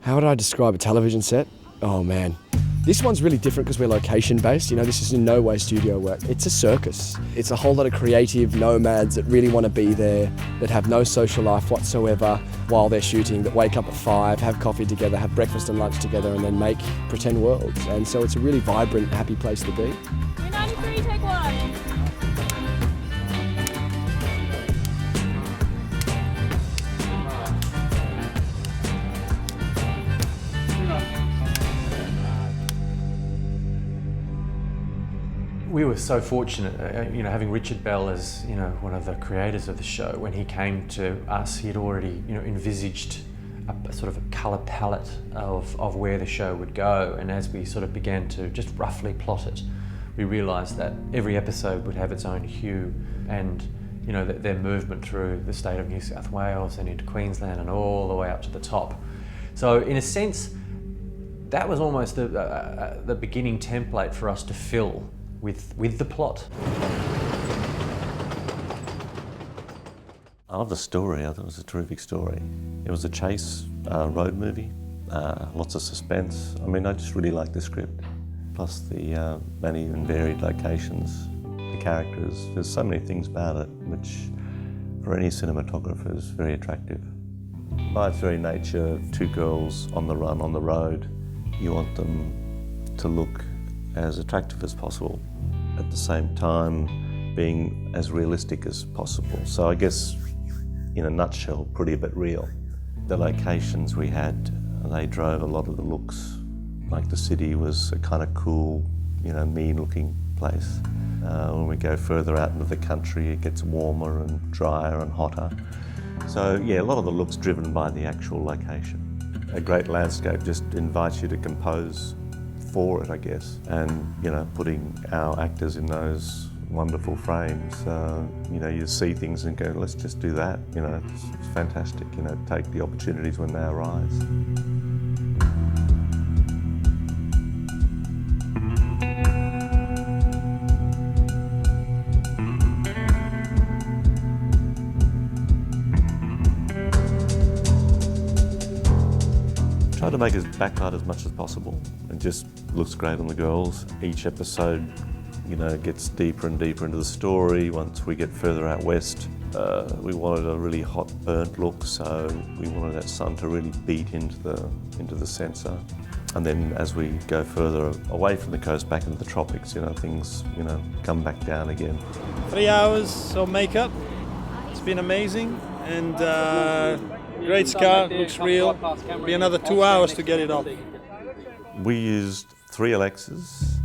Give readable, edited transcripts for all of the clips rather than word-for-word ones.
How would I describe a television set? Oh man. This one's really different because we're location-based. You know, this is in no way studio work. It's a circus. It's a whole lot of creative nomads that really want to be there, that have no social life whatsoever while they're shooting, that wake up at 5, have coffee together, have breakfast and lunch together, and then make pretend worlds. And so it's a really vibrant, happy place to be. 393, take 1. We were so fortunate, having Richard Bell as, one of the creators of the show. When he came to us, he had already, envisaged a sort of a colour palette of where the show would go. And as we sort of began to just roughly plot it, we realised that every episode would have its own hue and, their movement through the state of New South Wales and into Queensland and all the way up to the top. So in a sense, that was almost the beginning template for us to fill with the plot. I love the story. I thought it was a terrific story. It was a chase road movie, lots of suspense. I mean, I just really liked the script. Plus the many and varied locations, the characters. There's so many things about it which, for any cinematographer, is very attractive. By its very nature, two girls on the run, on the road, you want them to look as attractive as possible, at the same time being as realistic as possible. So I guess, in a nutshell, pretty but real. The locations we had, they drove a lot of the looks. Like the city was a kind of cool, mean-looking place. When we go further out into the country, it gets warmer and drier and hotter. So yeah, a lot of the looks driven by the actual location. A great landscape just invites you to compose for it, I guess, and putting our actors in those wonderful frames, you see things and go, let's just do that. It's fantastic. Take the opportunities when they arise. Try to make it backlight as much as possible. It just looks great on the girls. Each episode, gets deeper and deeper into the story. Once we get further out west, we wanted a really hot, burnt look, so we wanted that sun to really beat into the sensor. And then as we go further away from the coast, back into the tropics, things, come back down again. 3 hours of makeup. It's been amazing, and great scar, looks real. It'll be another 2 hours to get it off. We used 3 Alexas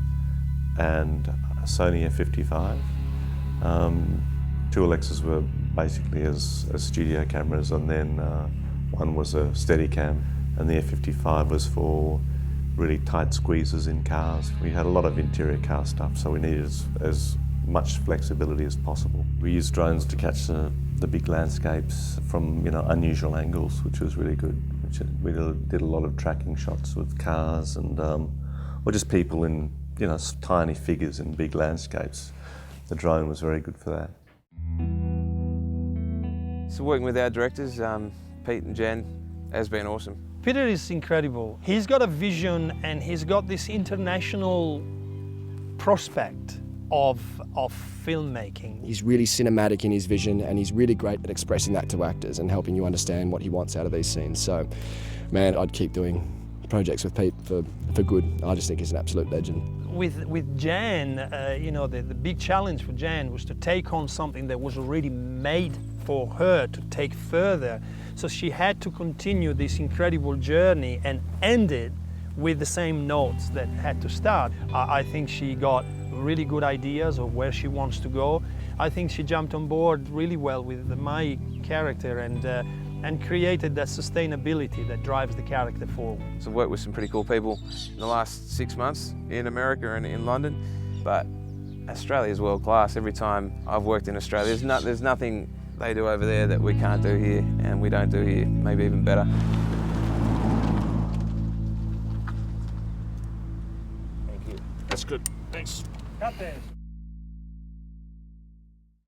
and a Sony F55. 2 Alexas were basically as studio cameras, and then one was a Steadicam, and the F55 was for really tight squeezes in cars. We had a lot of interior car stuff, so we needed as much flexibility as possible. We used drones to catch the big landscapes from unusual angles, which was really good. We did a lot of tracking shots with cars and or just people in tiny figures in big landscapes. The drone was very good for that. So working with our directors, Pete and Jen, has been awesome. Peter is incredible. He's got a vision, and he's got this international prospect of filmmaking. He's really cinematic in his vision, and he's really great at expressing that to actors and helping you understand what he wants out of these scenes. So, man, I'd keep doing projects with Pete for good. I just think he's an absolute legend. With Jan, the big challenge for Jan was to take on something that was already made for her to take further. So she had to continue this incredible journey and end it with the same notes that had to start. I think she got really good ideas of where she wants to go. I think she jumped on board really well with my character and created that sustainability that drives the character forward. So I've worked with some pretty cool people in the last 6 months in America and in London, but Australia's world class. Every time I've worked in Australia, there's nothing they do over there that we can't do here, and we don't do here, maybe even better. Thank you. That's good. Thanks. Cut this.